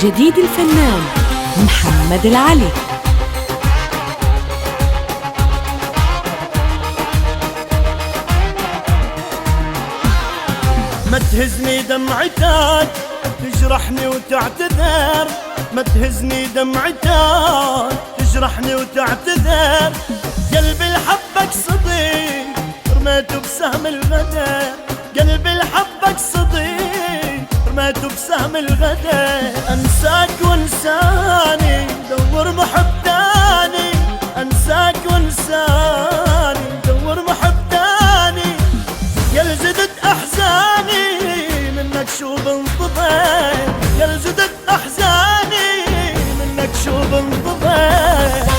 جديد الفنان محمد العلي. ما تهزني دمعتك تجرحني وتعتذر، ما تهزني دمعتك تجرحني وتعتذر. قلبي لحبك صديق رميته بسهم الغدر، قلبي لحبك صديق رميته بسهم الغدر. انساك وانساني دور محب تاني، انساك وانساني دور محب تاني. يا زدت احزاني منك شو بنتظر، يا زدت احزاني منك شو بنتظر.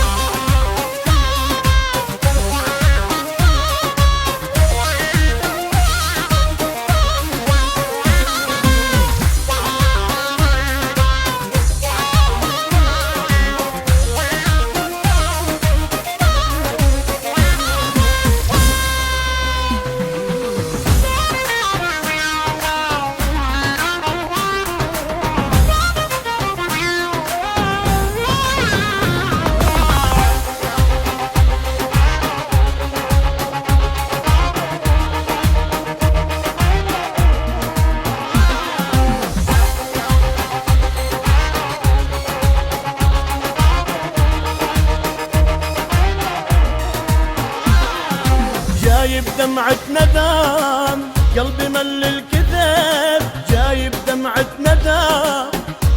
جايب دمعة ندم قلبي مل الكذب، جايب دمعة ندم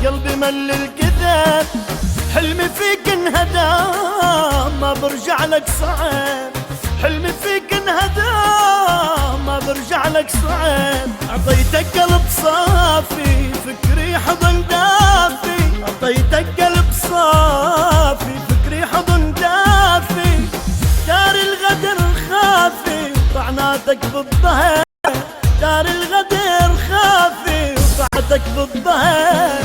قلبي مل الكذب. حلمي فيك انهدم ما برجع لك صعب، حلمي فيك انهدم ما برجع لك صعب. اعطيتك قلب صافي فكري حضن دافي، اعطيتك قلب صافي فكري حضن دافي. دار الغدر خافي طعناتك بالظهر، دار الغدر خافي طعناتك بالظهر.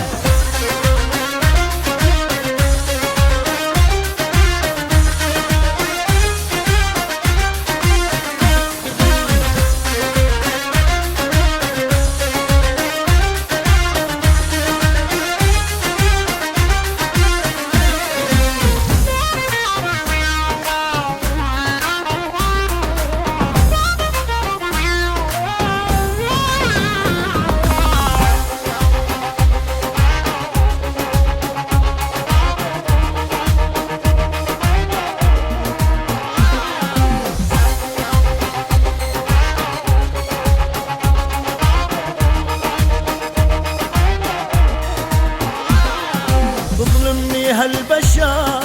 ظلمني هالبشر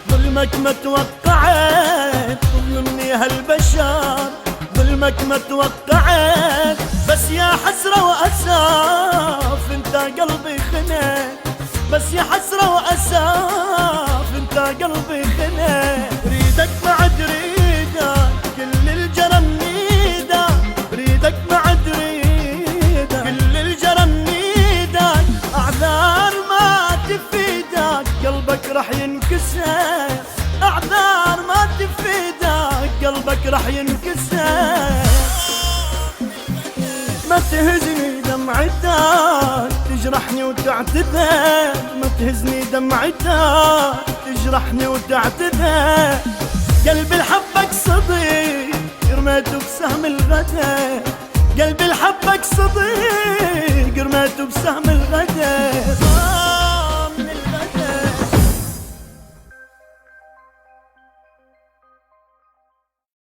ظلمك ما توقعت، ظلمني هالبشر ظلمك ما توقعت. بس يا حسرة وأساف انت قلبي خنت، بس يا حسرة وأساف انت قلبي خنت. ريدك بعد ريدك كل الجرم نيدك، ريدك بعد ريدك كل الجرم نيدك. أعذار ما تفيدك قلبك رح ينكسر، أعذار ما تفيدك قلبك رح ينكسر. ما تهزني دمعتك تجرحني وتعتذر، ما تهزني دمعتك تجرحني وتعتذر. قلبي لحبك صديق رميته بسهم الغدر، قلبي لحبك صديق رميته بسهم الغدر.